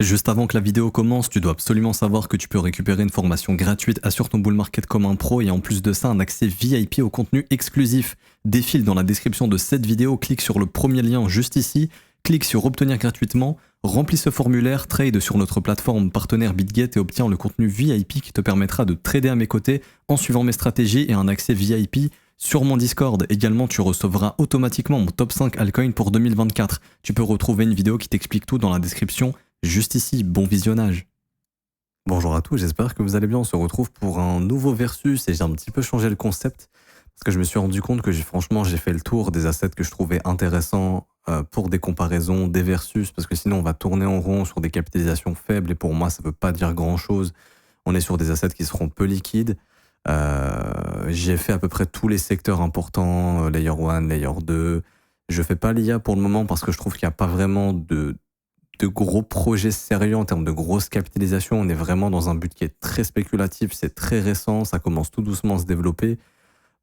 Juste avant que la vidéo commence, tu dois absolument savoir que tu peux récupérer une formation gratuite Assure ton bull market comme un pro et en plus de ça un accès VIP au contenu exclusif. Défile dans la description de cette vidéo, clique sur le premier lien juste ici, clique sur obtenir gratuitement, remplis ce formulaire, trade sur notre plateforme partenaire BitGet et obtiens le contenu VIP qui te permettra de trader à mes côtés en suivant mes stratégies et un accès VIP sur mon Discord. Également, tu recevras automatiquement mon top 5 altcoin pour 2024. Tu peux retrouver une vidéo qui t'explique tout dans la description. Juste ici, bon visionnage. Bonjour à tous, j'espère que vous allez bien. On se retrouve pour un nouveau versus et j'ai un petit peu changé le concept parce que je me suis rendu compte que franchement j'ai fait le tour des assets que je trouvais intéressants pour des comparaisons, des versus, parce que sinon on va tourner en rond sur des capitalisations faibles et pour moi ça ne veut pas dire grand chose. On est sur des assets qui seront peu liquides. J'ai fait à peu près tous les secteurs importants, Layer 1, Layer 2. Je fais pas l'IA pour le moment parce que je trouve qu'il n'y a pas vraiment de gros projets sérieux en termes de grosse capitalisation. On est vraiment dans un but qui est très spéculatif, c'est très récent, ça commence tout doucement à se développer.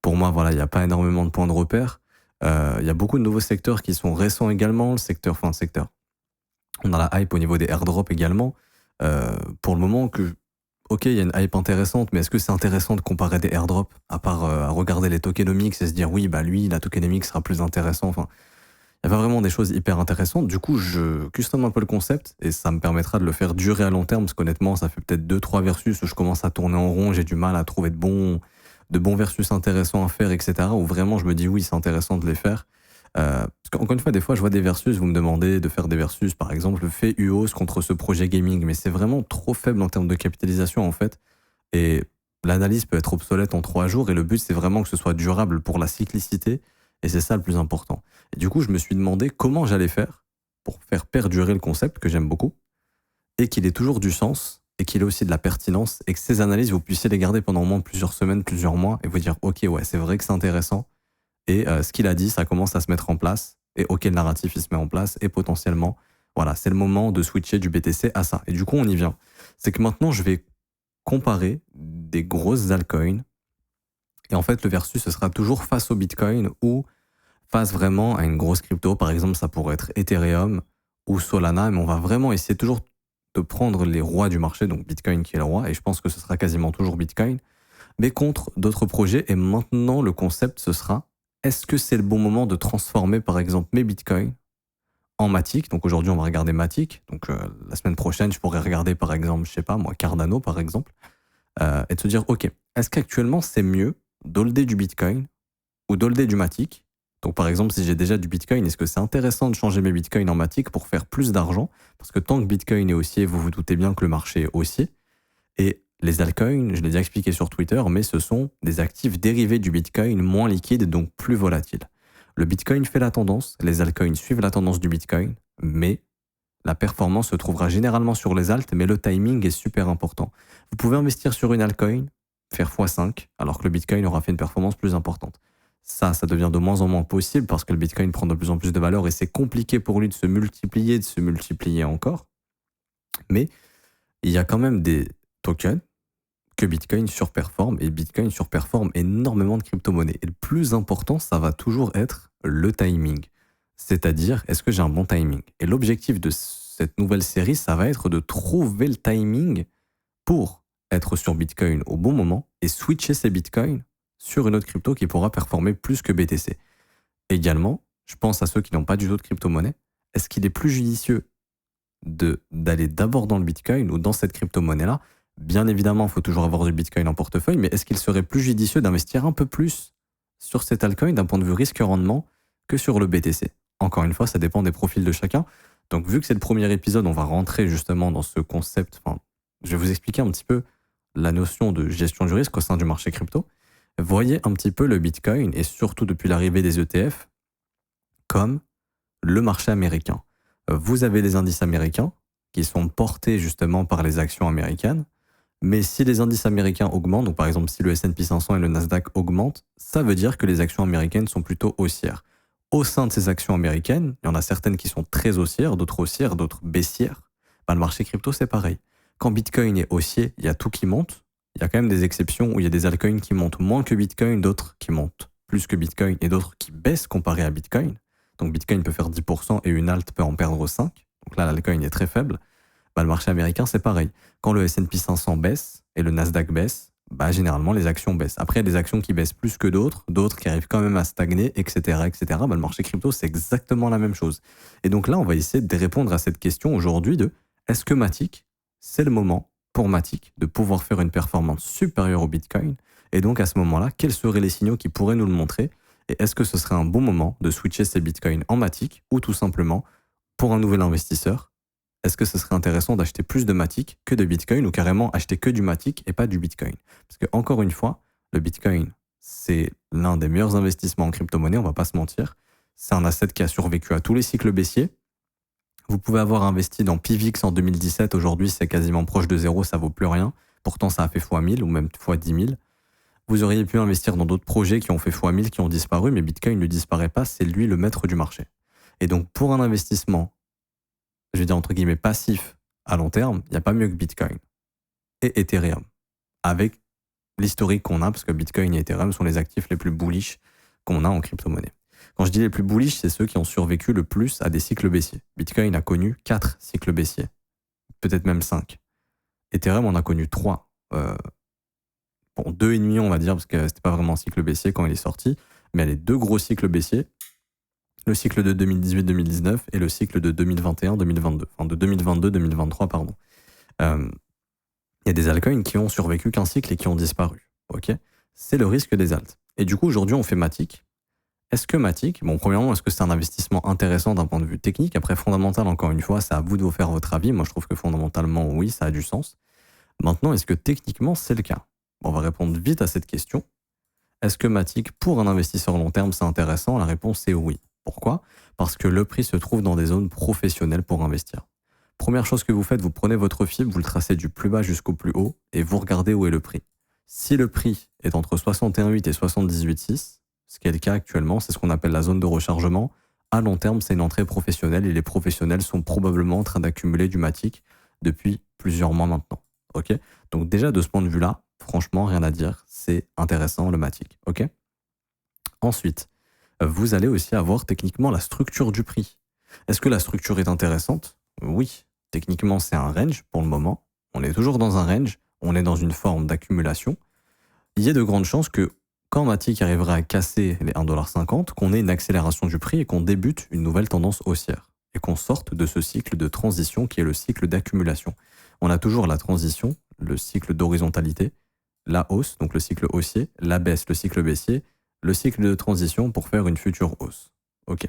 Pour moi, voilà, il n'y a pas énormément de points de repère. Il y a beaucoup de nouveaux secteurs qui sont récents également. Le secteur. On a la hype au niveau des airdrops également. Pour le moment, ok, il y a une hype intéressante, mais est-ce que c'est intéressant de comparer des airdrops à part à regarder les tokenomics et se dire oui, bah lui, la tokenomics sera plus intéressant. Enfin, il y avait vraiment des choses hyper intéressantes. Du coup, je custom un peu le concept et ça me permettra de le faire durer à long terme parce qu'honnêtement, ça fait peut-être 2-3 versus où je commence à tourner en rond, j'ai du mal à trouver de bons versus intéressants à faire, etc. Où vraiment je me dis oui, c'est intéressant de les faire. Parce qu'encore une fois, des fois, je vois des versus, vous me demandez de faire des versus, par exemple, fait UOS contre ce projet gaming, mais c'est vraiment trop faible en termes de capitalisation en fait. Et l'analyse peut être obsolète en 3 jours et le but, c'est vraiment que ce soit durable pour la cyclicité. Et c'est ça le plus important. Et du coup, je me suis demandé comment j'allais faire pour faire perdurer le concept que j'aime beaucoup et qu'il ait toujours du sens et qu'il ait aussi de la pertinence et que ces analyses, vous puissiez les garder pendant au moins plusieurs semaines, plusieurs mois et vous dire, ok, ouais, c'est vrai que c'est intéressant et ce qu'il a dit, ça commence à se mettre en place et ok, le narratif, il se met en place et potentiellement, voilà, c'est le moment de switcher du BTC à ça. Et du coup, on y vient. C'est que maintenant, je vais comparer des grosses altcoins et en fait, le versus, ce sera toujours face au Bitcoin ou face vraiment à une grosse crypto. Par exemple, ça pourrait être Ethereum ou Solana, mais on va vraiment essayer toujours de prendre les rois du marché, donc Bitcoin qui est le roi, et je pense que ce sera quasiment toujours Bitcoin, mais contre d'autres projets. Et maintenant, le concept, ce sera, est-ce que c'est le bon moment de transformer, par exemple, mes Bitcoins en Matic? Donc aujourd'hui, on va regarder Matic. Donc la semaine prochaine, je pourrais regarder, par exemple, je sais pas, moi, Cardano, par exemple, et de se dire, OK, est-ce qu'actuellement, c'est mieux d'holder du Bitcoin ou d'holder du Matic? Donc par exemple, si j'ai déjà du Bitcoin, est-ce que c'est intéressant de changer mes Bitcoins en Matic pour faire plus d'argent? Parce que tant que Bitcoin est haussier, vous vous doutez bien que le marché est haussier. Et les altcoins, je l'ai déjà expliqué sur Twitter, mais ce sont des actifs dérivés du Bitcoin moins liquides, donc plus volatiles. Le Bitcoin fait la tendance, les altcoins suivent la tendance du Bitcoin, mais la performance se trouvera généralement sur les alts, mais le timing est super important. Vous pouvez investir sur une altcoin, faire x5, alors que le Bitcoin aura fait une performance plus importante. Ça devient de moins en moins possible parce que le Bitcoin prend de plus en plus de valeur et c'est compliqué pour lui de se multiplier encore. Mais il y a quand même des tokens que Bitcoin surperforme et Bitcoin surperforme énormément de crypto-monnaies. Et le plus important, ça va toujours être le timing. C'est-à-dire, est-ce que j'ai un bon timing? Et l'objectif de cette nouvelle série, ça va être de trouver le timing pour être sur Bitcoin au bon moment et switcher ces Bitcoins sur une autre crypto qui pourra performer plus que BTC. Également, je pense à ceux qui n'ont pas du tout de crypto-monnaie. Est-ce qu'il est plus judicieux d'aller d'abord dans le Bitcoin ou dans cette crypto-monnaie-là? Bien évidemment, il faut toujours avoir du Bitcoin en portefeuille, mais est-ce qu'il serait plus judicieux d'investir un peu plus sur cet altcoin d'un point de vue risque-rendement que sur le BTC? Encore une fois, ça dépend des profils de chacun. Donc, vu que c'est le premier épisode, on va rentrer justement dans ce concept. Enfin, je vais vous expliquer un petit peu la notion de gestion du risque au sein du marché crypto. Voyez un petit peu le Bitcoin, et surtout depuis l'arrivée des ETF, comme le marché américain. Vous avez les indices américains qui sont portés justement par les actions américaines, mais si les indices américains augmentent, donc par exemple si le S&P 500 et le Nasdaq augmentent, ça veut dire que les actions américaines sont plutôt haussières. Au sein de ces actions américaines, il y en a certaines qui sont très haussières, d'autres baissières. Bah, le marché crypto, c'est pareil. Quand Bitcoin est haussier, il y a tout qui monte. Il y a quand même des exceptions où il y a des altcoins qui montent moins que Bitcoin, d'autres qui montent plus que Bitcoin et d'autres qui baissent comparé à Bitcoin. Donc Bitcoin peut faire 10% et une alt peut en perdre 5%. Donc là, l'altcoin est très faible. Bah, le marché américain, c'est pareil. Quand le S&P 500 baisse et le Nasdaq baisse, bah, généralement, les actions baissent. Après, il y a des actions qui baissent plus que d'autres qui arrivent quand même à stagner, etc., etc. Bah, le marché crypto, c'est exactement la même chose. Et donc là, on va essayer de répondre à cette question aujourd'hui de est-ce que Matic, c'est le moment pour Matic de pouvoir faire une performance supérieure au Bitcoin? Et donc, à ce moment-là, quels seraient les signaux qui pourraient nous le montrer? Et est-ce que ce serait un bon moment de switcher ces Bitcoins en Matic ou tout simplement, pour un nouvel investisseur, est-ce que ce serait intéressant d'acheter plus de Matic que de Bitcoin ou carrément acheter que du Matic et pas du Bitcoin? Parce que, encore une fois, le Bitcoin, c'est l'un des meilleurs investissements en crypto-monnaie, on va pas se mentir. C'est un asset qui a survécu à tous les cycles baissiers. Vous pouvez avoir investi dans PIVX en 2017, aujourd'hui c'est quasiment proche de zéro, ça vaut plus rien. Pourtant, ça a fait x1000 ou même x10 000. Vous auriez pu investir dans d'autres projets qui ont fait x1000, qui ont disparu, mais Bitcoin ne disparaît pas, c'est lui le maître du marché. Et donc, pour un investissement, je vais dire entre guillemets passif à long terme, il n'y a pas mieux que Bitcoin et Ethereum. Avec l'historique qu'on a, parce que Bitcoin et Ethereum sont les actifs les plus bullish qu'on a en crypto-monnaie. Quand je dis les plus bullish, c'est ceux qui ont survécu le plus à des cycles baissiers. Bitcoin a connu 4 cycles baissiers, peut-être même 5. Ethereum en a connu 3. Bon, 2,5 on va dire, parce que c'était pas vraiment un cycle baissier quand il est sorti, mais les 2 gros cycles baissiers, le cycle de 2018-2019 et le cycle de 2021-2022. Enfin, de 2022-2023, pardon. Il y a des altcoins qui ont survécu qu'un cycle et qui ont disparu. Ok, c'est le risque des alts. Et du coup, aujourd'hui, on fait Matic. Est-ce que Matic, bon, premièrement, est-ce que c'est un investissement intéressant d'un point de vue technique? Après, fondamental, encore une fois, c'est à vous de vous faire votre avis. Moi, je trouve que fondamentalement, oui, ça a du sens. Maintenant, est-ce que techniquement, c'est le cas? Bon, on va répondre vite à cette question. Est-ce que Matic, pour un investisseur long terme, c'est intéressant? La réponse est oui. Pourquoi? Parce que le prix se trouve dans des zones professionnelles pour investir. Première chose que vous faites, vous prenez votre fibre, vous le tracez du plus bas jusqu'au plus haut et vous regardez où est le prix. Si le prix est entre 61,8 et 78,6, ce qui est le cas actuellement, c'est ce qu'on appelle la zone de rechargement. À long terme, c'est une entrée professionnelle et les professionnels sont probablement en train d'accumuler du Matic depuis plusieurs mois maintenant. Ok? Donc déjà, de ce point de vue-là, franchement, rien à dire, c'est intéressant le Matic. Ok? Ensuite, vous allez aussi avoir techniquement la structure du prix. Est-ce que la structure est intéressante? Oui. Techniquement, c'est un range pour le moment. On est toujours dans un range. On est dans une forme d'accumulation. Il y a de grandes chances que quand Matic arrivera à casser les 1,50 $, qu'on ait une accélération du prix et qu'on débute une nouvelle tendance haussière. Et qu'on sorte de ce cycle de transition qui est le cycle d'accumulation. On a toujours la transition, le cycle d'horizontalité, la hausse, donc le cycle haussier, la baisse, le cycle baissier, le cycle de transition pour faire une future hausse. Ok,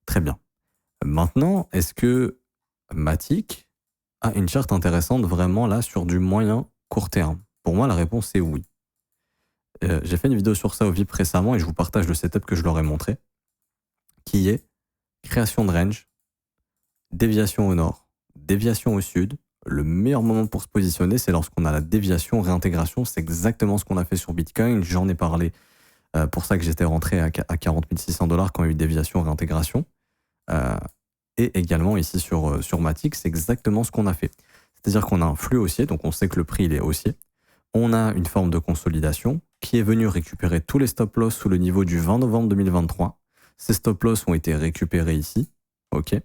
très bien. Maintenant, est-ce que Matic a une charte intéressante vraiment là sur du moyen court terme? Pour moi, la réponse est oui. J'ai fait une vidéo sur ça au VIP récemment et je vous partage le setup que je leur ai montré, qui est création de range, déviation au nord, déviation au sud. Le meilleur moment pour se positionner, c'est lorsqu'on a la déviation, réintégration. C'est exactement ce qu'on a fait sur Bitcoin. J'en ai parlé. Pour ça que j'étais rentré à 40 600 $ quand il y a eu déviation, réintégration. Et également ici sur Matic, c'est exactement ce qu'on a fait. C'est-à-dire qu'on a un flux haussier, donc on sait que le prix il est haussier. On a une forme de consolidation qui est venue récupérer tous les stop-loss sous le niveau du 20 novembre 2023. Ces stop-loss ont été récupérés ici. Ok.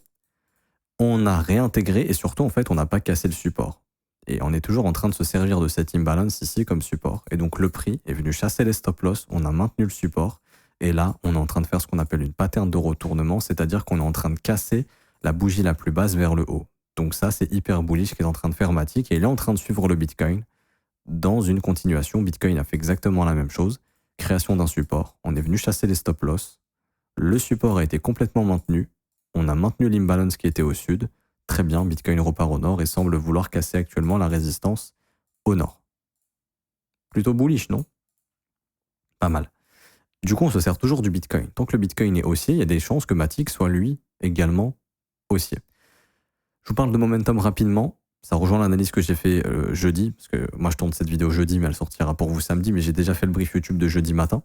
On a réintégré et surtout, en fait, on n'a pas cassé le support. Et on est toujours en train de se servir de cet imbalance ici comme support. Et donc, le prix est venu chasser les stop-loss, on a maintenu le support. Et là, on est en train de faire ce qu'on appelle une pattern de retournement, c'est-à-dire qu'on est en train de casser la bougie la plus basse vers le haut. Donc ça, c'est hyper bullish qu'est en train de faire Matic. Et il est en train de suivre le Bitcoin dans une continuation. Bitcoin a fait exactement la même chose. Création d'un support. On est venu chasser les stop-loss. Le support a été complètement maintenu. On a maintenu l'imbalance qui était au sud. Très bien, Bitcoin repart au nord et semble vouloir casser actuellement la résistance au nord. Plutôt bullish, non? Pas mal. Du coup, on se sert toujours du Bitcoin. Tant que le Bitcoin est haussier, il y a des chances que Matic soit lui également haussier. Je vous parle de momentum rapidement. Ça rejoint l'analyse que j'ai fait jeudi, parce que moi je tourne cette vidéo jeudi, mais elle sortira pour vous samedi, mais j'ai déjà fait le brief YouTube de jeudi matin.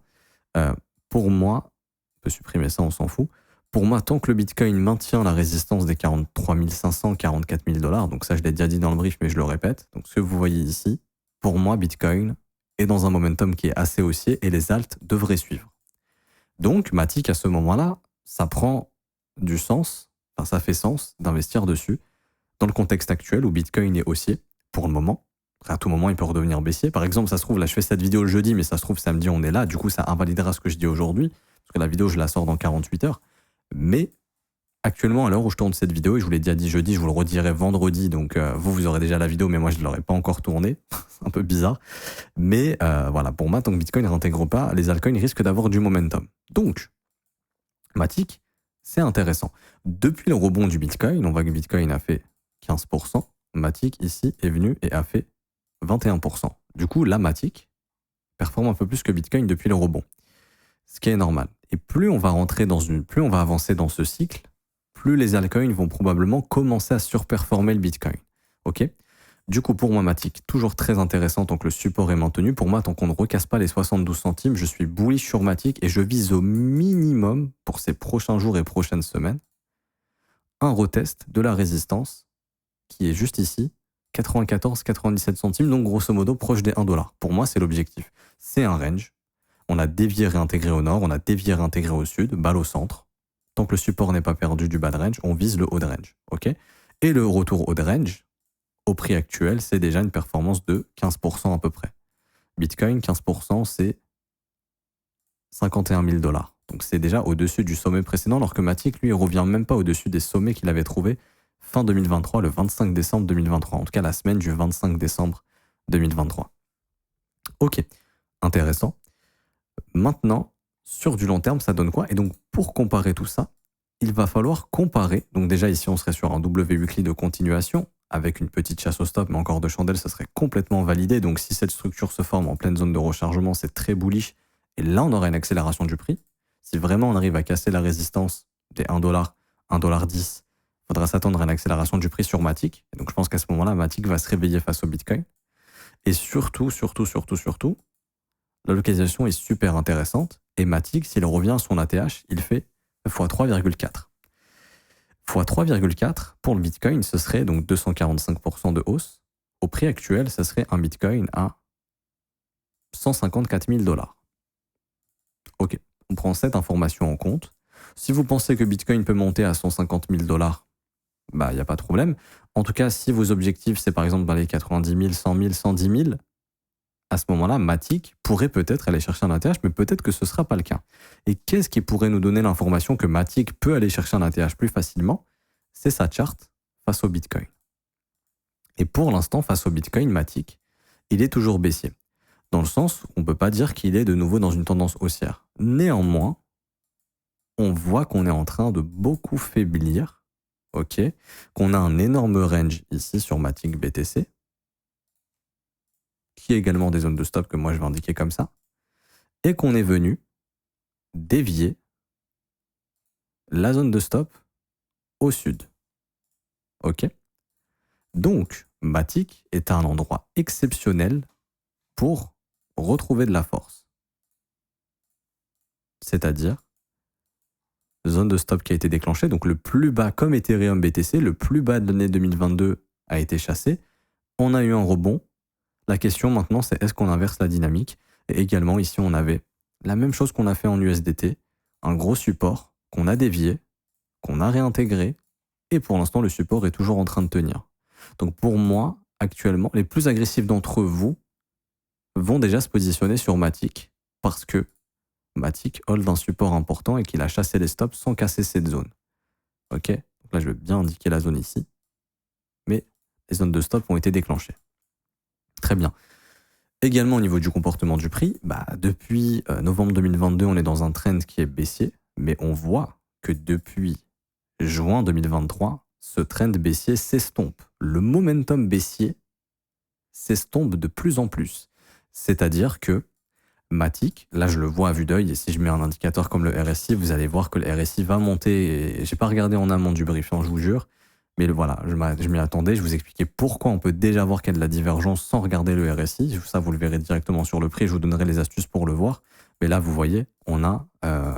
Pour moi, on peut supprimer ça, on s'en fout. Pour moi, tant que le Bitcoin maintient la résistance des 43 500, 44 000 $, donc ça je l'ai déjà dit dans le brief, mais je le répète, donc ce que vous voyez ici, pour moi, Bitcoin est dans un momentum qui est assez haussier et les alts devraient suivre. Donc, Matic, à ce moment-là, ça prend du sens, enfin ça fait sens d'investir dessus, dans le contexte actuel où Bitcoin est haussier, pour le moment, à tout moment il peut redevenir baissier. Par exemple, ça se trouve, là je fais cette vidéo le jeudi, mais ça se trouve samedi on est là, du coup ça invalidera ce que je dis aujourd'hui, parce que la vidéo je la sors dans 48 heures. Mais actuellement, à l'heure où je tourne cette vidéo, et je vous l'ai déjà dit jeudi, je vous le redirai vendredi, donc vous aurez déjà la vidéo, mais moi je ne l'aurai pas encore tournée, c'est un peu bizarre. Mais voilà, pour moi, tant que Bitcoin ne réintègre pas, les altcoins risquent d'avoir du momentum. Donc, Matic, c'est intéressant. Depuis le rebond du Bitcoin, on voit que Bitcoin a fait 15%, Matic ici est venu et a fait 21%. Du coup, la Matic performe un peu plus que Bitcoin depuis le rebond, ce qui est normal. Et plus on va plus on va avancer dans ce cycle, plus les altcoins vont probablement commencer à surperformer le Bitcoin. Ok ? Du coup, pour moi, Matic, toujours très intéressant tant que le support est maintenu. Pour moi, tant qu'on ne recasse pas les 72 centimes, je suis bullish sur Matic et je vise au minimum pour ces prochains jours et prochaines semaines un retest de la résistance qui est juste ici, 94-97 centimes, donc grosso modo proche des 1 dollar. Pour moi, c'est l'objectif. C'est un range. On a dévié réintégré au nord, on a dévié réintégré au sud, balle au centre. Tant que le support n'est pas perdu du bas de range, on vise le haut de range. Ok ? Et le retour haut de range, au prix actuel, c'est déjà une performance de 15% à peu près. Bitcoin, 15%, c'est 51 000 dollars. Donc c'est déjà au-dessus du sommet précédent, alors que Matic, lui, ne revient même pas au-dessus des sommets qu'il avait trouvés fin 2023, le 25 décembre 2023. En tout cas, la semaine du 25 décembre 2023. Ok, intéressant. Maintenant, sur du long terme, ça donne quoi? Et donc, pour comparer tout ça, il va falloir comparer. Donc déjà, ici, on serait sur un W weekly de continuation, avec une petite chasse au stop, mais encore de chandelle, ça serait complètement validé. Donc si cette structure se forme en pleine zone de rechargement, c'est très bullish. Et là, on aura une accélération du prix. Si vraiment on arrive à casser la résistance des 1 dollar, 1,10 $, il faudra s'attendre à une accélération du prix sur Matic. Et donc je pense qu'à ce moment-là, Matic va se réveiller face au Bitcoin. Et surtout, la localisation est super intéressante. Et Matic, s'il revient à son ATH, il fait x3,4. Fois 3,4 pour le Bitcoin, ce serait donc 245% de hausse. Au prix actuel, ce serait un Bitcoin à 154 000 dollars. Ok, on prend cette information en compte. Si vous pensez que Bitcoin peut monter à 150 000 dollars, bah, il n'y a pas de problème. En tout cas, si vos objectifs, c'est par exemple dans les 90 000, 100 000, 110 000, à ce moment-là, Matic pourrait peut-être aller chercher un ATH, mais peut-être que ce ne sera pas le cas. Et qu'est-ce qui pourrait nous donner l'information que Matic peut aller chercher un ATH plus facilement? C'est sa charte face au Bitcoin. Et pour l'instant, face au Bitcoin, Matic, il est toujours baissier. Dans le sens où on ne peut pas dire qu'il est de nouveau dans une tendance haussière. Néanmoins, on voit qu'on est en train de beaucoup faiblir, ok, qu'on a un énorme range ici sur Matic BTC, qui est également des zones de stop que moi je vais indiquer comme ça, et qu'on est venu dévier la zone de stop au sud. Ok? Donc, Matic est un endroit exceptionnel pour retrouver de la force. C'est-à-dire, zone de stop qui a été déclenchée, donc le plus bas, comme Ethereum BTC, le plus bas de l'année 2022 a été chassé. On a eu un rebond. La question maintenant, c'est est-ce qu'on inverse la dynamique? Et également, ici, on avait la même chose qu'on a fait en USDT, un gros support qu'on a dévié, qu'on a réintégré, et pour l'instant, le support est toujours en train de tenir. Donc pour moi, actuellement, les plus agressifs d'entre vous vont déjà se positionner sur Matic, parce que Matic hold un support important et qu'il a chassé les stops sans casser cette zone. Ok? Donc là, je vais bien indiquer la zone ici, mais les zones de stop ont été déclenchées. Très bien. Également au niveau du comportement du prix, depuis novembre 2022, on est dans un trend qui est baissier, mais on voit que depuis juin 2023, ce trend baissier s'estompe. Le momentum baissier s'estompe de plus en plus. C'est-à-dire que Matic, là je le vois à vue d'œil, et si je mets un indicateur comme le RSI, vous allez voir que le RSI va monter, et j'ai pas regardé en amont du briefing, je vous jure, mais voilà, je m'y attendais, je vous expliquais pourquoi on peut déjà voir qu'il y a de la divergence sans regarder le RSI, ça vous le verrez directement sur le prix, je vous donnerai les astuces pour le voir, mais là vous voyez, on a un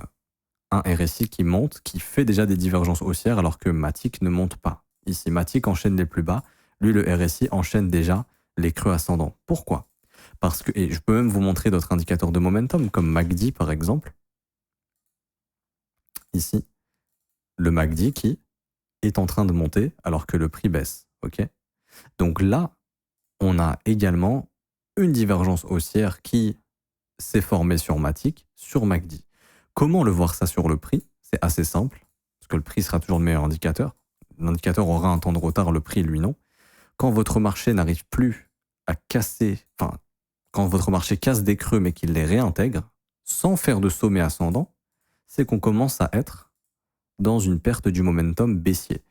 RSI qui monte, qui fait déjà des divergences haussières, alors que Matic ne monte pas. Ici, Matic enchaîne les plus bas, lui le RSI enchaîne déjà les creux ascendants. Pourquoi? Parce que, et je peux même vous montrer d'autres indicateurs de momentum, comme MACD par exemple. Ici, le MACD qui est en train de monter alors que le prix baisse. Ok. Donc là, on a également une divergence haussière qui s'est formée sur Matic, sur MACD. Comment le voir ça sur le prix? C'est assez simple, parce que le prix sera toujours le meilleur indicateur. L'indicateur aura un temps de retard, le prix, lui, non. Quand votre marché n'arrive plus à casser, enfin, quand votre marché casse des creux mais qu'il les réintègre, sans faire de sommet ascendant, c'est qu'on commence à être dans une perte du momentum baissier.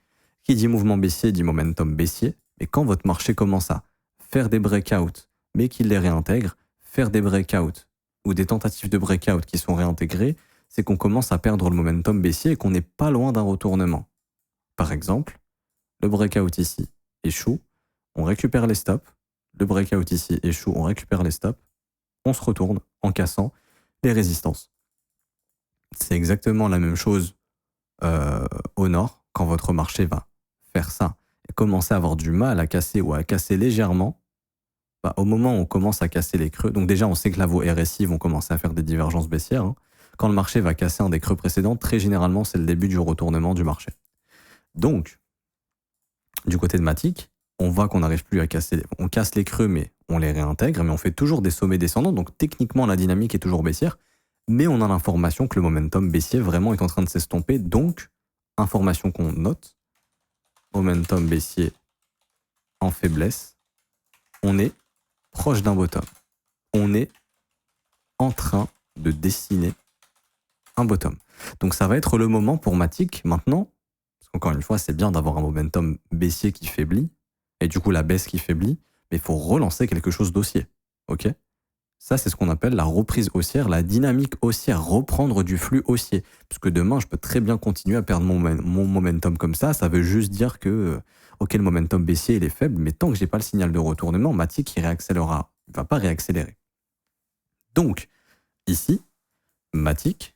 Qui dit mouvement baissier dit momentum baissier, mais quand votre marché commence à faire des breakouts mais qu'il les réintègre, faire des breakouts ou des tentatives de breakout qui sont réintégrées, c'est qu'on commence à perdre le momentum baissier et qu'on n'est pas loin d'un retournement. Par exemple, le breakout ici échoue, on récupère les stops, le breakout ici échoue, on récupère les stops, on se retourne en cassant les résistances. C'est exactement la même chose au nord, quand votre marché va faire ça et commencer à avoir du mal à casser ou à casser légèrement, bah, au moment où on commence à casser les creux, donc déjà on sait que là vos RSI vont commencer à faire des divergences baissières, hein. Quand le marché va casser un des creux précédents, très généralement c'est le début du retournement du marché. Donc, du côté de Matic, on voit qu'on n'arrive plus à casser, on casse les creux mais on les réintègre, mais on fait toujours des sommets descendants, donc techniquement la dynamique est toujours baissière, mais on a l'information que le momentum baissier vraiment est en train de s'estomper, donc information qu'on note, momentum baissier en faiblesse, on est proche d'un bottom. On est en train de dessiner un bottom. Donc ça va être le moment pour Matic maintenant, parce qu'encore une fois, c'est bien d'avoir un momentum baissier qui faiblit, et du coup la baisse qui faiblit, mais il faut relancer quelque chose d'haussier. Ok ? Ça, c'est ce qu'on appelle la reprise haussière, la dynamique haussière, reprendre du flux haussier. Parce que demain, je peux très bien continuer à perdre mon momentum comme ça veut juste dire que, ok, le momentum baissier, il est faible, mais tant que j'ai pas le signal de retournement, Matic, il réaccélérera. Il va pas réaccélérer. Donc, ici, Matic,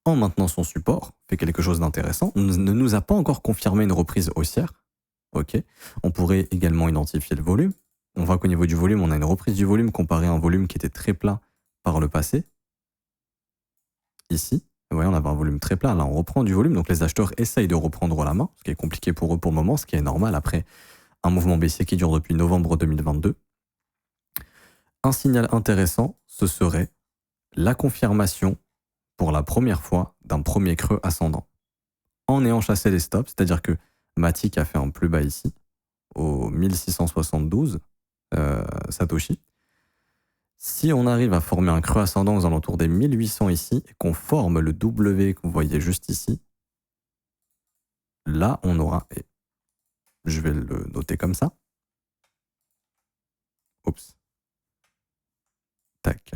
en maintenant son support, fait quelque chose d'intéressant, ne nous a pas encore confirmé une reprise haussière. Ok. On pourrait également identifier le volume. On voit qu'au niveau du volume, on a une reprise du volume comparé à un volume qui était très plat par le passé. Ici, vous voyez, on avait un volume très plat. Là, on reprend du volume. Donc, les acheteurs essayent de reprendre la main, ce qui est compliqué pour eux pour le moment, ce qui est normal après un mouvement baissier qui dure depuis novembre 2022. Un signal intéressant, ce serait la confirmation pour la première fois d'un premier creux ascendant. En ayant chassé les stops, c'est-à-dire que Matic a fait un plus bas ici, au 1672 Satoshi. Si on arrive à former un creux ascendant aux alentours des 1800 ici, et qu'on forme le W que vous voyez juste ici, là on aura, et je vais le noter comme ça, oups, tac,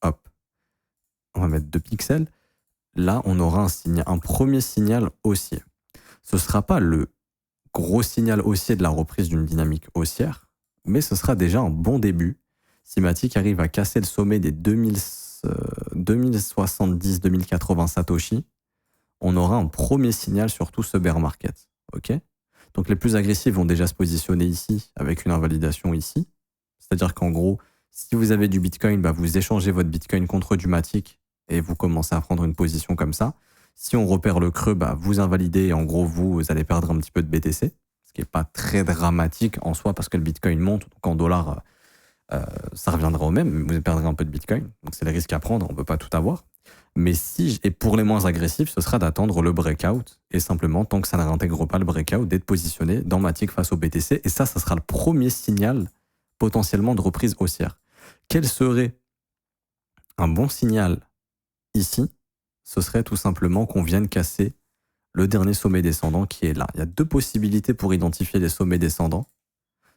hop, on va mettre 2 pixels, là on aura un premier signal haussier. Ce ne sera pas le gros signal haussier de la reprise d'une dynamique haussière, mais ce sera déjà un bon début. Si Matic arrive à casser le sommet des 2070-2080 Satoshi, on aura un premier signal sur tout ce bear market. Ok ? Donc les plus agressifs vont déjà se positionner ici avec une invalidation ici. C'est-à-dire qu'en gros, si vous avez du Bitcoin, bah vous échangez votre Bitcoin contre du Matic et vous commencez à prendre une position comme ça. Si on repère le creux, bah vous invalidez et en gros, vous allez perdre un petit peu de BTC, ce qui n'est pas très dramatique en soi parce que le Bitcoin monte, donc en dollars, ça reviendra au même, vous perdrez un peu de Bitcoin. Donc c'est les risques à prendre, on ne peut pas tout avoir. Mais et pour les moins agressifs, ce sera d'attendre le breakout et simplement, tant que ça ne réintègre pas le breakout, d'être positionné dans Matic face au BTC. Et ça sera le premier signal potentiellement de reprise haussière. Quel serait un bon signal ici? Ce serait tout simplement qu'on vienne casser le dernier sommet descendant qui est là. Il y a deux possibilités pour identifier les sommets descendants.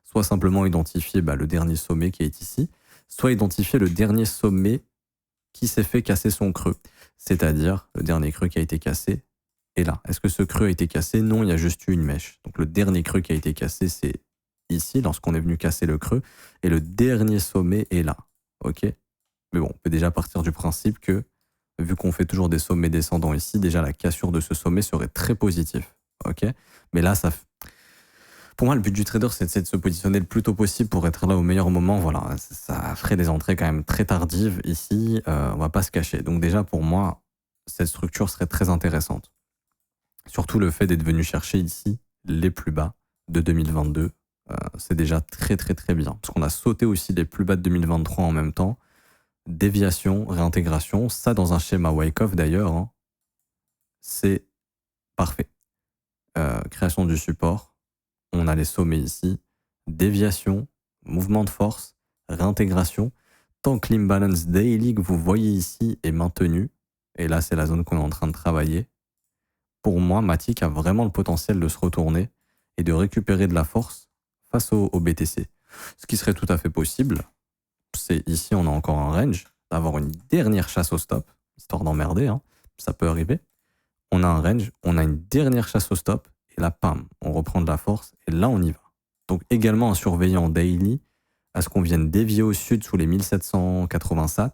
Soit simplement identifier le dernier sommet qui est ici, soit identifier le dernier sommet qui s'est fait casser son creux. C'est-à-dire le dernier creux qui a été cassé est là. Est-ce que ce creux a été cassé? Non, il y a juste eu une mèche. Donc le dernier creux qui a été cassé, c'est ici, lorsqu'on est venu casser le creux, et le dernier sommet est là. Ok? Mais bon, on peut déjà partir du principe que, vu qu'on fait toujours des sommets descendants ici, déjà la cassure de ce sommet serait très positive. Ok? Mais là, pour moi, le but du trader, c'est de se positionner le plus tôt possible pour être là au meilleur moment. Voilà, ça ferait des entrées quand même très tardives ici, on va pas se cacher. Donc déjà, pour moi, cette structure serait très intéressante. Surtout le fait d'être venu chercher ici les plus bas de 2022. C'est déjà très très très bien. Parce qu'on a sauté aussi les plus bas de 2023 en même temps. Déviation, réintégration, ça dans un schéma Wyckoff d'ailleurs, hein, c'est parfait. Création du support, on a les sommets ici, déviation, mouvement de force, réintégration. Tant que l'imbalance daily que vous voyez ici est maintenu, et là c'est la zone qu'on est en train de travailler, pour moi Matic a vraiment le potentiel de se retourner et de récupérer de la force face au BTC. Ce qui serait tout à fait possible, c'est ici on a encore un range, d'avoir une dernière chasse au stop, histoire d'emmerder, hein, ça peut arriver. On a un range, on a une dernière chasse au stop, et là, pam, on reprend de la force, et là, on y va. Donc également à surveiller en daily, à ce qu'on vienne dévier au sud sous les 1780 sats.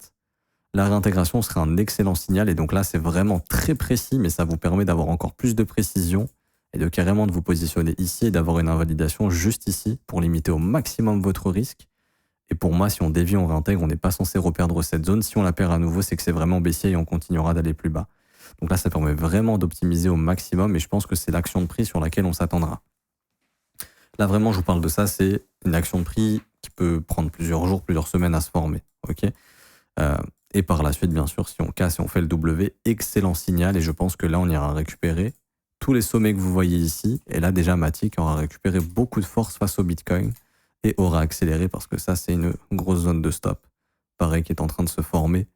La réintégration serait un excellent signal, et donc là, c'est vraiment très précis, mais ça vous permet d'avoir encore plus de précision, et de carrément de vous positionner ici, et d'avoir une invalidation juste ici, pour limiter au maximum votre risque. Et pour moi, si on dévie, on réintègre, on n'est pas censé reperdre cette zone. Si on la perd à nouveau, c'est que c'est vraiment baissier, et on continuera d'aller plus bas. Donc là, ça permet vraiment d'optimiser au maximum et je pense que c'est l'action de prix sur laquelle on s'attendra. Là, vraiment, je vous parle de ça, c'est une action de prix qui peut prendre plusieurs jours, plusieurs semaines à se former. Ok. Et par la suite, bien sûr, si on casse et on fait le W, excellent signal et je pense que là, on ira récupérer tous les sommets que vous voyez ici. Et là, déjà, Matic aura récupéré beaucoup de force face au Bitcoin et aura accéléré parce que ça, c'est une grosse zone de stop. Pareil, qui est en train de se former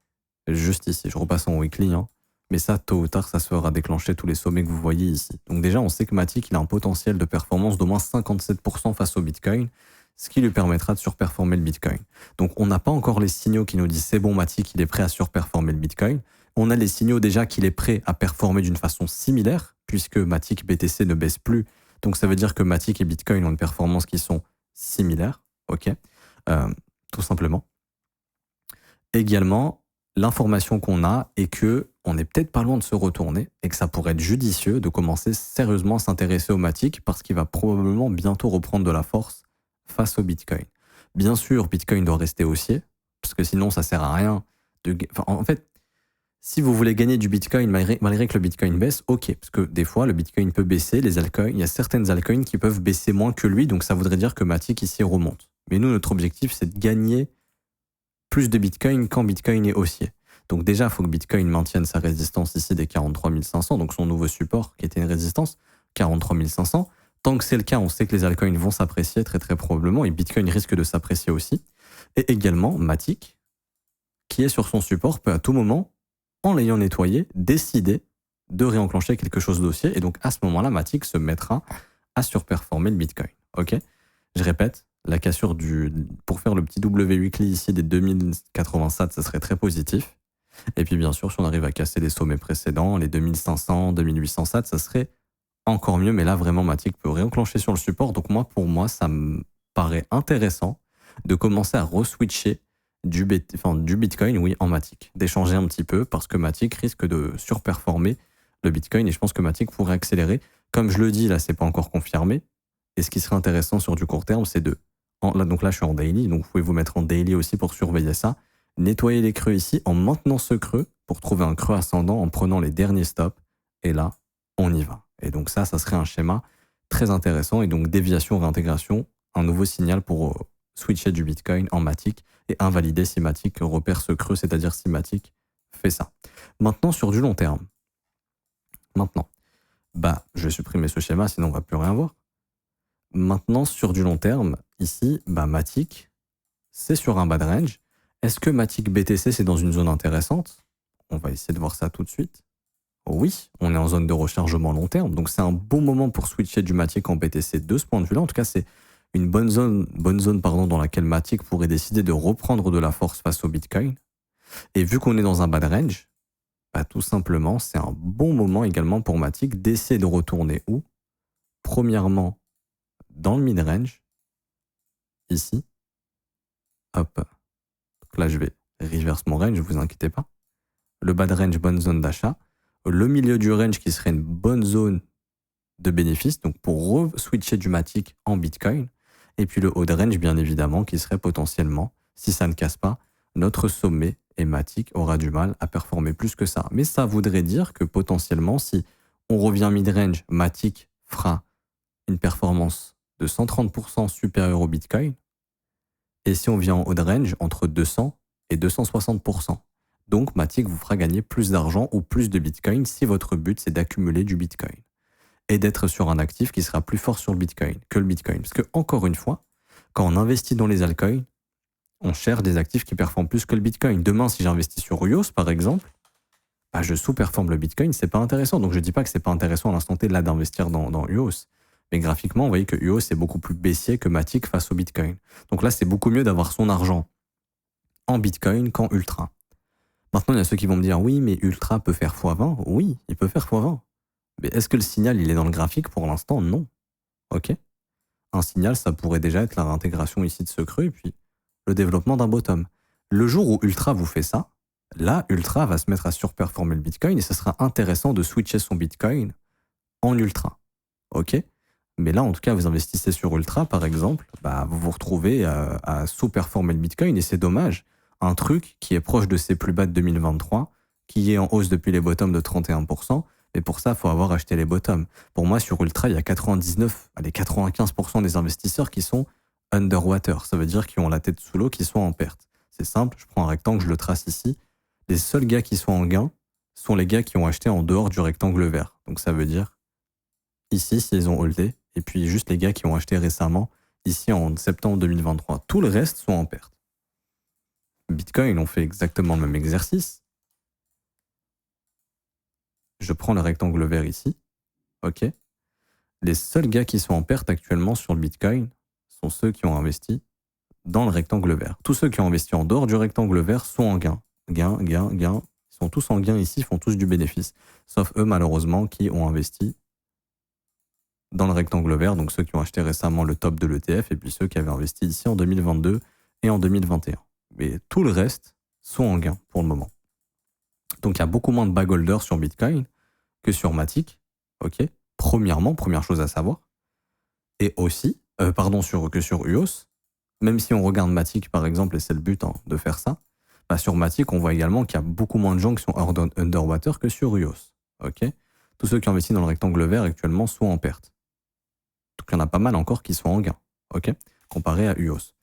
juste ici. Je repasse en weekly, hein. Mais ça, tôt ou tard, ça se fera déclencher tous les sommets que vous voyez ici. Donc déjà, on sait que Matic, il a un potentiel de performance d'au moins 57% face au Bitcoin, ce qui lui permettra de surperformer le Bitcoin. Donc on n'a pas encore les signaux qui nous disent c'est bon, Matic, il est prêt à surperformer le Bitcoin. On a les signaux déjà qu'il est prêt à performer d'une façon similaire, puisque Matic BTC ne baisse plus. Donc ça veut dire que Matic et Bitcoin ont une performance qui sont similaires, ok, tout simplement. Également, l'information qu'on a est que on n'est peut-être pas loin de se retourner et que ça pourrait être judicieux de commencer sérieusement à s'intéresser au Matic parce qu'il va probablement bientôt reprendre de la force face au Bitcoin. Bien sûr, Bitcoin doit rester haussier parce que sinon ça sert à rien. En fait, si vous voulez gagner du Bitcoin malgré que le Bitcoin baisse, ok, parce que des fois le Bitcoin peut baisser, les altcoins, il y a certaines altcoins qui peuvent baisser moins que lui, donc ça voudrait dire que Matic ici remonte. Mais nous, notre objectif, c'est de gagner plus de Bitcoin quand Bitcoin est haussier. Donc déjà, il faut que Bitcoin maintienne sa résistance ici des 43 500, donc son nouveau support qui était une résistance, 43 500. Tant que c'est le cas, on sait que les altcoins vont s'apprécier très très probablement et Bitcoin risque de s'apprécier aussi. Et également, Matic, qui est sur son support, peut à tout moment, en l'ayant nettoyé, décider de réenclencher quelque chose d'haussier. Et donc à ce moment-là, Matic se mettra à surperformer le Bitcoin. Ok ? Je répète, la cassure pour faire le petit W weekly ici des 2080 sats, ça serait très positif. Et puis bien sûr, si on arrive à casser les sommets précédents, les 2500, 2800 sats, ça serait encore mieux. Mais là, vraiment, Matic peut réenclencher sur le support. Donc pour moi, ça me paraît intéressant de commencer à reswitcher du Bitcoin, oui, en Matic. D'échanger un petit peu parce que Matic risque de surperformer le Bitcoin et je pense que Matic pourrait accélérer. Comme je le dis, là, c'est pas encore confirmé. Et ce qui serait intéressant sur du court terme, c'est donc là, je suis en daily, donc vous pouvez vous mettre en daily aussi pour surveiller ça. Nettoyer les creux ici en maintenant ce creux pour trouver un creux ascendant en prenant les derniers stops. Et là, on y va. Et donc ça serait un schéma très intéressant. Et donc déviation, réintégration, un nouveau signal pour switcher du Bitcoin en Matic et invalider si Matic repère ce creux, c'est-à-dire si Matic fait ça. Maintenant, sur du long terme. Je vais supprimer ce schéma, sinon on va plus rien voir. Maintenant, sur du long terme, ici, Matic, c'est sur un bad range. Est-ce que Matic BTC, c'est dans une zone intéressante? On va essayer de voir ça tout de suite. Oui, on est en zone de rechargement long terme, donc c'est un bon moment pour switcher du Matic en BTC de ce point de vue-là. En tout cas, c'est une bonne zone dans laquelle Matic pourrait décider de reprendre de la force face au Bitcoin. Et vu qu'on est dans un bad range, tout simplement, c'est un bon moment également pour Matic d'essayer de retourner où? Premièrement, dans le mid-range, ici. Hop. Donc là, je vais reverse mon range, ne vous inquiétez pas. Le bad range, bonne zone d'achat. Le milieu du range qui serait une bonne zone de bénéfice, donc pour re-switcher du Matic en Bitcoin. Et puis le haut de range, bien évidemment, qui serait potentiellement, si ça ne casse pas, notre sommet et Matic aura du mal à performer plus que ça. Mais ça voudrait dire que potentiellement, si on revient mid-range, Matic fera une performance de 130% supérieure au Bitcoin. Et si on vient en haut de range, entre 200 et 260%. Donc, Matic vous fera gagner plus d'argent ou plus de Bitcoin si votre but, c'est d'accumuler du Bitcoin. Et d'être sur un actif qui sera plus fort sur le Bitcoin que le Bitcoin. Parce que, encore une fois, quand on investit dans les altcoins, on cherche des actifs qui performent plus que le Bitcoin. Demain, si j'investis sur UOS, par exemple, bah, je sous-performe le Bitcoin, c'est pas intéressant. Donc, je dis pas que c'est pas intéressant à l'instant T là d'investir dans UOS. Mais graphiquement, vous voyez que UOS est beaucoup plus baissier que Matic face au Bitcoin. Donc là, c'est beaucoup mieux d'avoir son argent en Bitcoin qu'en Ultra. Maintenant, il y a ceux qui vont me dire, oui, mais Ultra peut faire x20. Oui, il peut faire x20. Mais est-ce que le signal, il est dans le graphique? Pour l'instant, non. Ok. Un signal, ça pourrait déjà être la réintégration ici de ce creux et puis le développement d'un bottom. Le jour où Ultra vous fait ça, là, Ultra va se mettre à surperformer le Bitcoin et ce sera intéressant de switcher son Bitcoin en Ultra. Ok. Mais là, en tout cas, vous investissez sur Ultra, par exemple, bah, vous vous retrouvez à sous-performer le Bitcoin et c'est dommage. Un truc qui est proche de ses plus bas de 2023, qui est en hausse depuis les bottoms de 31%, mais pour ça, il faut avoir acheté les bottoms. Pour moi, sur Ultra, il y a 95% des investisseurs qui sont underwater. Ça veut dire qu'ils ont la tête sous l'eau, qui sont en perte. C'est simple, je prends un rectangle, je le trace ici. Les seuls gars qui sont en gain sont les gars qui ont acheté en dehors du rectangle vert. Donc ça veut dire ici, s'ils ont holdé, et puis juste les gars qui ont acheté récemment, ici en septembre 2023. Tout le reste sont en perte. Bitcoin, on fait exactement le même exercice. Je prends le rectangle vert ici. OK. Les seuls gars qui sont en perte actuellement sur le Bitcoin sont ceux qui ont investi dans le rectangle vert. Tous ceux qui ont investi en dehors du rectangle vert sont en gain. Gain, gain, gain. Ils sont tous en gain ici, ils font tous du bénéfice. Sauf eux, malheureusement, qui ont investi dans le rectangle vert, donc ceux qui ont acheté récemment le top de l'ETF et puis ceux qui avaient investi ici en 2022 et en 2021. Mais tout le reste sont en gain pour le moment. Donc il y a beaucoup moins de bag holders sur Bitcoin que sur Matic. Ok. Premièrement, première chose à savoir. Et aussi, que sur UOS. Même si on regarde Matic par exemple, et c'est le but de faire ça, bah sur Matic, on voit également qu'il y a beaucoup moins de gens qui sont underwater que sur UOS. Ok. Tous ceux qui ont investi dans le rectangle vert actuellement sont en perte. Donc il y en a pas mal encore qui sont en gain, ok, comparé à UOS.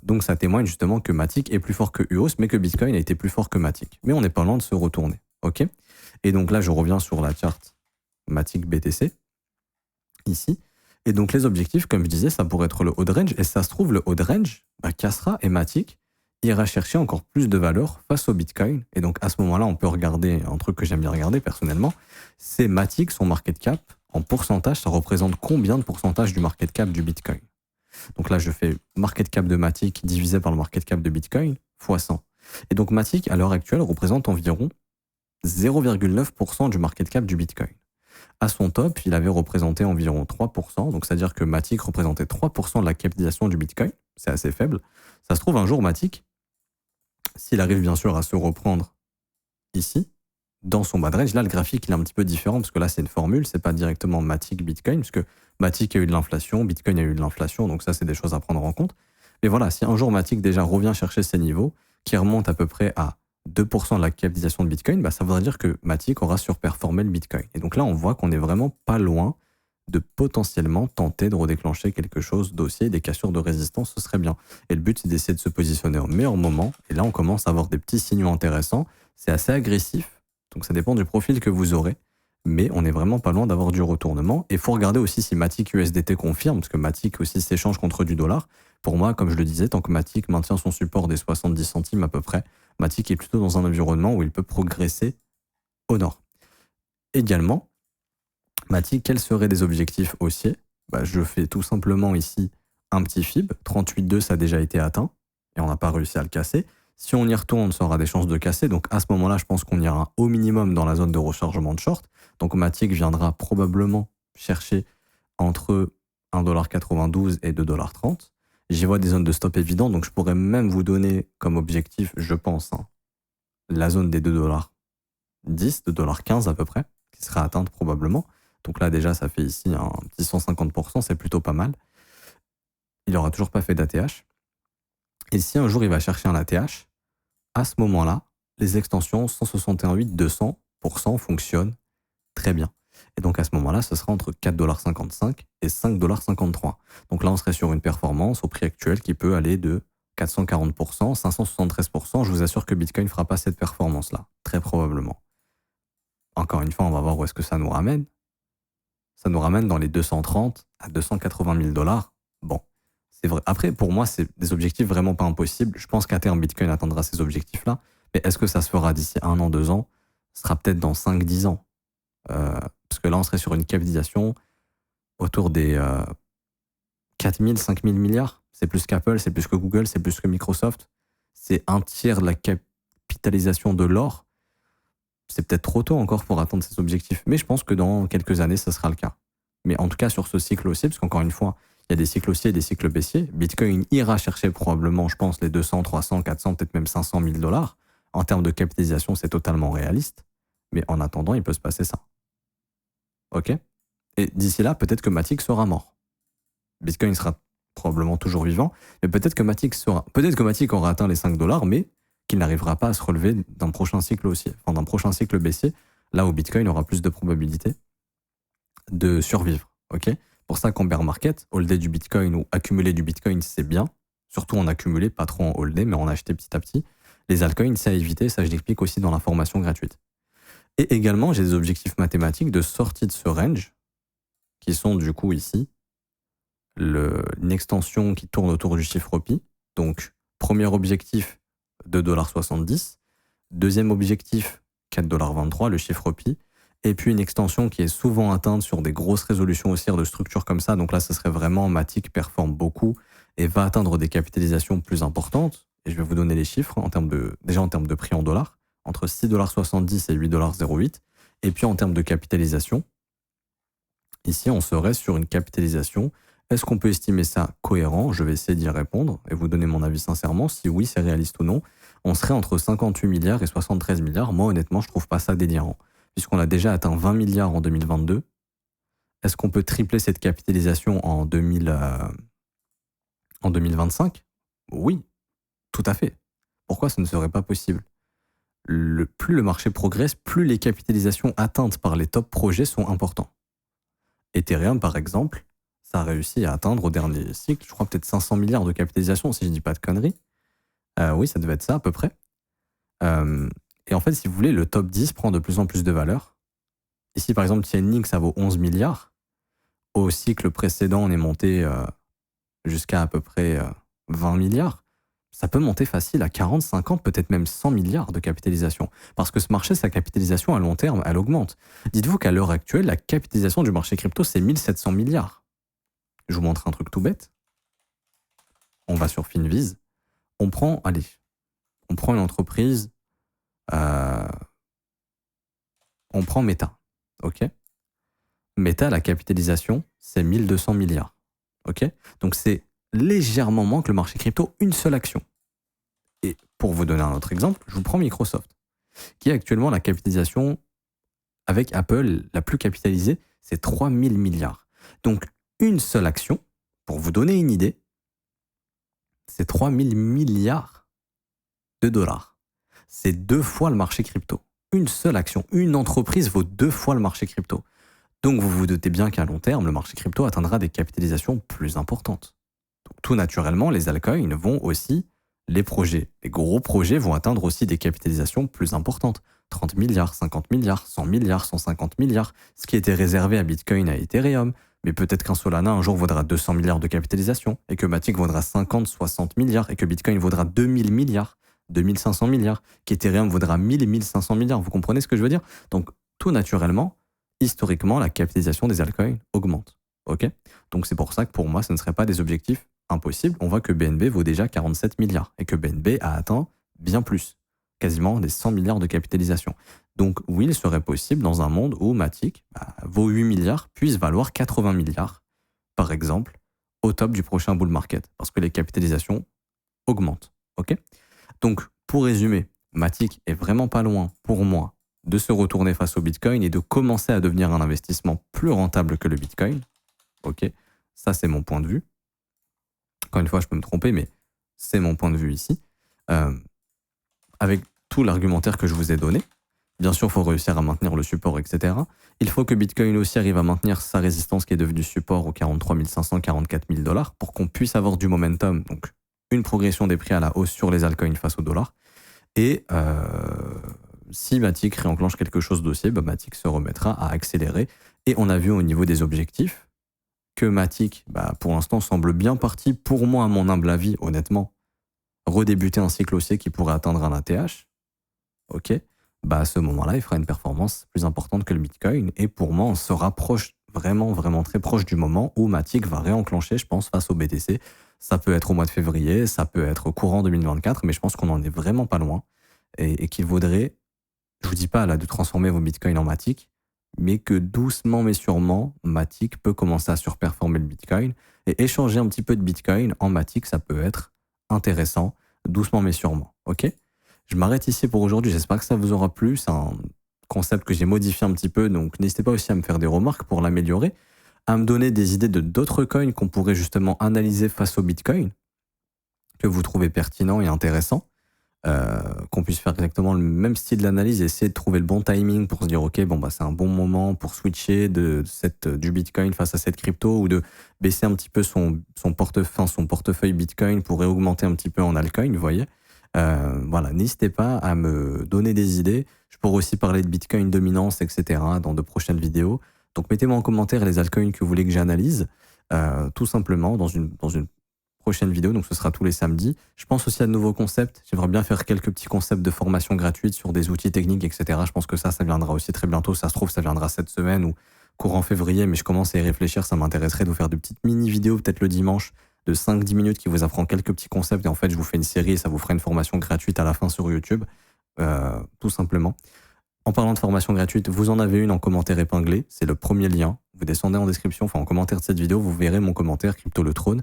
Donc ça témoigne justement que Matic est plus fort que UOS, mais que Bitcoin a été plus fort que Matic. Mais on n'est pas loin de se retourner, ok. Et donc là, je reviens sur la charte Matic BTC, ici. Et donc les objectifs, comme je disais, ça pourrait être le haut de range. Et ça se trouve, le haut de range cassera et Matic ira chercher encore plus de valeur face au Bitcoin. Et donc à ce moment-là, on peut regarder un truc que j'aime bien regarder personnellement, c'est Matic, son market cap. En pourcentage, ça représente combien de pourcentage du market cap du Bitcoin? Donc là, je fais market cap de Matic divisé par le market cap de Bitcoin fois 100. Et donc Matic, à l'heure actuelle, représente environ 0,9% du market cap du Bitcoin. À son top, il avait représenté environ 3%, donc c'est-à-dire que Matic représentait 3% de la capitalisation du Bitcoin. C'est assez faible. Ça se trouve, un jour, Matic, s'il arrive bien sûr à se reprendre ici, dans son bad range, là le graphique il est un petit peu différent parce que là c'est une formule, c'est pas directement Matic Bitcoin, parce que Matic a eu de l'inflation, Bitcoin a eu de l'inflation, donc ça c'est des choses à prendre en compte. Mais voilà, si un jour Matic déjà revient chercher ces niveaux, qui remontent à peu près à 2% de la capitalisation de Bitcoin, bah ça voudrait dire que Matic aura surperformé le Bitcoin. Et donc là on voit qu'on est vraiment pas loin de potentiellement tenter de redéclencher quelque chose d'haussier, des cassures de résistance, ce serait bien. Et le but c'est d'essayer de se positionner au meilleur moment, et là on commence à avoir des petits signaux intéressants, c'est assez agressif. Donc ça dépend du profil que vous aurez, mais on n'est vraiment pas loin d'avoir du retournement. Et il faut regarder aussi si Matic USDT confirme, parce que Matic aussi s'échange contre du dollar. Pour moi, comme je le disais, tant que Matic maintient son support des 70 centimes à peu près, Matic est plutôt dans un environnement où il peut progresser au nord. Également, Matic, quels seraient des objectifs haussiers? Je fais tout simplement ici un petit FIB. 38,2, ça a déjà été atteint, et on n'a pas réussi à le casser. Si on y retourne, ça aura des chances de casser. Donc à ce moment-là, je pense qu'on ira au minimum dans la zone de rechargement de short. Donc Matic viendra probablement chercher entre 1,92$ et 2,30$. J'y vois des zones de stop évidentes, donc je pourrais même vous donner comme objectif, je pense, la zone des 2,10$, 2,15$ à peu près, qui sera atteinte probablement. Donc là déjà, ça fait ici un petit 150%, c'est plutôt pas mal. Il n'aura toujours pas fait d'ATH. Et si un jour il va chercher un ATH, à ce moment-là, les extensions 161.8, 200% fonctionnent très bien. Et donc à ce moment-là, ce sera entre 4,55$ et 5,53$. Donc là, on serait sur une performance au prix actuel qui peut aller de 440%, 573%. Je vous assure que Bitcoin ne fera pas cette performance-là, très probablement. Encore une fois, on va voir où est-ce que ça nous ramène. Ça nous ramène dans les 230 à 280 000 $. Bon, c'est vrai. Après, pour moi, c'est des objectifs vraiment pas impossibles. Je pense qu'à terme, Bitcoin atteindra ces objectifs-là. Mais est-ce que ça se fera d'ici 1 an, 2 ans? Ce sera peut-être dans 5-10 ans. Parce que là, on serait sur une capitalisation autour des 4 000, 5 000 milliards. C'est plus qu'Apple, c'est plus que Google, c'est plus que Microsoft. C'est un tiers de la capitalisation de l'or. C'est peut-être trop tôt encore pour atteindre ces objectifs. Mais je pense que dans quelques années, ça sera le cas. Mais en tout cas, sur ce cycle aussi, parce qu'encore une fois, il y a des cycles haussiers et des cycles baissiers. Bitcoin ira chercher probablement, je pense, les 200, 300, 400, peut-être même 500 000 $. En termes de capitalisation, c'est totalement réaliste. Mais en attendant, il peut se passer ça. OK? Et d'ici là, peut-être que Matic sera mort. Bitcoin sera probablement toujours vivant, mais peut-être que Matic aura atteint les 5 $, mais qu'il n'arrivera pas à se relever d'un prochain cycle haussier, enfin d'un prochain cycle baissier, là où Bitcoin aura plus de probabilité de survivre. OK? Pour ça qu'en bear market, holder du Bitcoin ou accumuler du Bitcoin, c'est bien. Surtout en accumuler, pas trop en holder, mais en acheter petit à petit. Les altcoins, c'est à éviter, ça je l'explique aussi dans la formation gratuite. Et également, j'ai des objectifs mathématiques de sortie de ce range, qui sont du coup ici, une extension qui tourne autour du chiffre pi. Donc, premier objectif, 2,70 $. Deuxième objectif, 4,23 $, le chiffre pi. Et puis une extension qui est souvent atteinte sur des grosses résolutions haussières de structures comme ça. Donc là, ce serait vraiment Matic performe beaucoup et va atteindre des capitalisations plus importantes. Et je vais vous donner les chiffres déjà en termes de prix en dollars, entre 6,70 $ et 8,08 $. Et puis en termes de capitalisation, ici, on serait sur une capitalisation. Est-ce qu'on peut estimer ça cohérent? Je vais essayer d'y répondre et vous donner mon avis sincèrement. Si oui, c'est réaliste ou non. On serait entre 58 milliards et 73 milliards. Moi, honnêtement, je trouve pas ça délirant. Puisqu'on a déjà atteint 20 milliards en 2022. Est-ce qu'on peut tripler cette capitalisation en 2025? Oui, tout à fait. Pourquoi ce ne serait pas possible? Plus le marché progresse, plus les capitalisations atteintes par les top projets sont importantes. Ethereum, par exemple, ça a réussi à atteindre au dernier cycle, je crois peut-être 500 milliards de capitalisation, si je ne dis pas de conneries. Oui, ça devait être ça à peu près. Et en fait, si vous voulez, le top 10 prend de plus en plus de valeur. Ici, par exemple, Chainlink, ça vaut 11 milliards. Au cycle précédent, on est monté jusqu'à à peu près 20 milliards. Ça peut monter facile à 40, 50, peut-être même 100 milliards de capitalisation. Parce que ce marché, sa capitalisation à long terme, elle augmente. Dites-vous qu'à l'heure actuelle, la capitalisation du marché crypto, c'est 1700 milliards. Je vous montre un truc tout bête. On va sur Finviz. On prend une entreprise. On prend Meta. OK? Meta, la capitalisation, c'est 1200 milliards. OK? Donc c'est légèrement moins que le marché crypto, une seule action. Et pour vous donner un autre exemple, je vous prends Microsoft, qui est actuellement la capitalisation avec Apple la plus capitalisée, c'est 3000 milliards. Donc une seule action, pour vous donner une idée, c'est 3000 milliards de dollars. C'est 2 fois le marché crypto. Une seule action, une entreprise vaut 2 fois le marché crypto. Donc vous vous doutez bien qu'à long terme, le marché crypto atteindra des capitalisations plus importantes. Donc tout naturellement, les altcoins vont aussi, les gros projets vont atteindre aussi des capitalisations plus importantes. 30 milliards, 50 milliards, 100 milliards, 150 milliards, ce qui était réservé à Bitcoin, à Ethereum. Mais peut-être qu'un Solana un jour vaudra 200 milliards de capitalisation, et que Matic vaudra 50, 60 milliards, et que Bitcoin vaudra 2000 milliards, 2500 milliards, qu'Ethereum vaudra 1000 et 1500 milliards. Vous comprenez ce que je veux dire? Donc tout naturellement, historiquement, la capitalisation des altcoins augmente. OK? Donc c'est pour ça que pour moi, ce ne serait pas des objectifs impossibles. On voit que BNB vaut déjà 47 milliards et que BNB a atteint bien plus, quasiment des 100 milliards de capitalisation. Donc oui, il serait possible dans un monde où Matic vaut 8 milliards, puisse valoir 80 milliards, par exemple, au top du prochain bull market, parce que les capitalisations augmentent. OK? Donc pour résumer, Matic est vraiment pas loin, pour moi, de se retourner face au Bitcoin et de commencer à devenir un investissement plus rentable que le Bitcoin. OK? Ça, c'est mon point de vue. Encore une fois, je peux me tromper, mais c'est mon point de vue ici. Avec tout l'argumentaire que je vous ai donné. Bien sûr, il faut réussir à maintenir le support, etc. Il faut que Bitcoin aussi arrive à maintenir sa résistance qui est devenue support aux 43 500, 44 000 dollars pour qu'on puisse avoir du momentum, donc une progression des prix à la hausse sur les altcoins face au dollar. Et si Matic réenclenche quelque chose d'aussi, bah Matic se remettra à accélérer. Et on a vu au niveau des objectifs que Matic, bah, pour l'instant, semble bien parti, pour moi, à mon humble avis, honnêtement, redébuter un cycle haussier qui pourrait atteindre un ATH. Ok, bah à ce moment-là, il fera une performance plus importante que le Bitcoin. Et pour moi, on se rapproche vraiment, vraiment très proche du moment où Matic va réenclencher, je pense, face au BTC. Ça peut être au mois de février, ça peut être courant 2024, mais je pense qu'on en est vraiment pas loin. Et qu'il vaudrait, je vous dis pas là de transformer vos Bitcoins en Matic, mais que doucement mais sûrement, Matic peut commencer à surperformer le Bitcoin. Et échanger un petit peu de Bitcoin en Matic, ça peut être intéressant, doucement mais sûrement. Ok ? Je m'arrête ici pour aujourd'hui, j'espère que ça vous aura plu. C'est un concept que j'ai modifié un petit peu, donc n'hésitez pas aussi à me faire des remarques pour l'améliorer, à me donner des idées de d'autres coins qu'on pourrait justement analyser face au Bitcoin, que vous trouvez pertinent et intéressant, qu'on puisse faire exactement le même style d'analyse et essayer de trouver le bon timing pour se dire ok, bon bah c'est un bon moment pour switcher du Bitcoin face à cette crypto ou de baisser un petit peu son portefeuille Bitcoin pour réaugmenter un petit peu en altcoin, vous voyez. Voilà, n'hésitez pas à me donner des idées. Je pourrais aussi parler de Bitcoin dominance, etc. dans de prochaines vidéos. Donc mettez-moi en commentaire les altcoins que vous voulez que j'analyse, tout simplement dans une prochaine vidéo. Donc ce sera tous les samedis. Je pense aussi à de nouveaux concepts. J'aimerais bien faire quelques petits concepts de formation gratuite sur des outils techniques, etc. Je pense que ça viendra aussi très bientôt. Ça se trouve, ça viendra cette semaine ou courant février, mais je commence à y réfléchir. Ça m'intéresserait de vous faire de petites mini-vidéos, peut-être le dimanche, de 5-10 minutes qui vous apprend quelques petits concepts et en fait je vous fais une série et ça vous fera une formation gratuite à la fin sur YouTube, tout simplement. En parlant de formation gratuite, vous en avez une en commentaire épinglé, c'est le premier lien, vous descendez en description, enfin en commentaire de cette vidéo, vous verrez mon commentaire Crypto le Trône.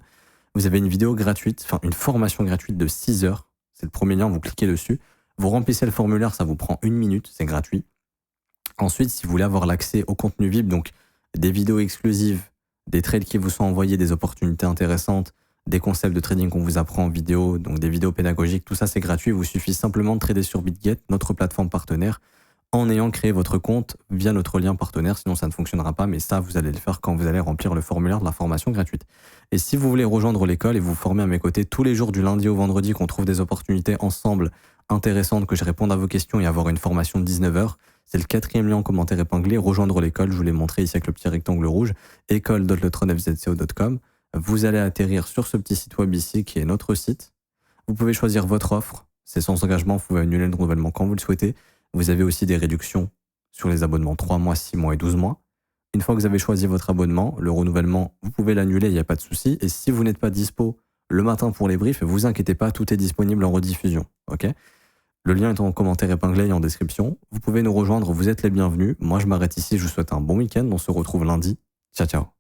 Vous avez une vidéo gratuite, enfin une formation gratuite de 6 heures, c'est le premier lien, vous cliquez dessus, vous remplissez le formulaire, ça vous prend 1 minute, c'est gratuit. Ensuite, si vous voulez avoir l'accès au contenu VIP, donc des vidéos exclusives, des trades qui vous sont envoyés, des opportunités intéressantes, des concepts de trading qu'on vous apprend en vidéo, donc des vidéos pédagogiques, tout ça c'est gratuit. Il vous suffit simplement de trader sur BitGet, notre plateforme partenaire, en ayant créé votre compte via notre lien partenaire, sinon ça ne fonctionnera pas, mais ça vous allez le faire quand vous allez remplir le formulaire de la formation gratuite. Et si vous voulez rejoindre l'école et vous former à mes côtés tous les jours du lundi au vendredi, qu'on trouve des opportunités ensemble intéressantes, que je réponde à vos questions et avoir une formation de 19 heures, c'est le 4e lien en commentaire épinglé, rejoindre l'école, je vous l'ai montré ici avec le petit rectangle rouge, école.letronfzco.com. Vous allez atterrir sur ce petit site web ici qui est notre site. Vous pouvez choisir votre offre, c'est sans engagement, vous pouvez annuler le renouvellement quand vous le souhaitez. Vous avez aussi des réductions sur les abonnements 3 mois, 6 mois et 12 mois. Une fois que vous avez choisi votre abonnement, le renouvellement, vous pouvez l'annuler, il n'y a pas de souci. Et si vous n'êtes pas dispo le matin pour les briefs, vous inquiétez pas, tout est disponible en rediffusion. Ok ? Le lien est en commentaire épinglé et en description. Vous pouvez nous rejoindre, vous êtes les bienvenus. Moi, je m'arrête ici, je vous souhaite un bon week-end. On se retrouve lundi. Ciao, ciao.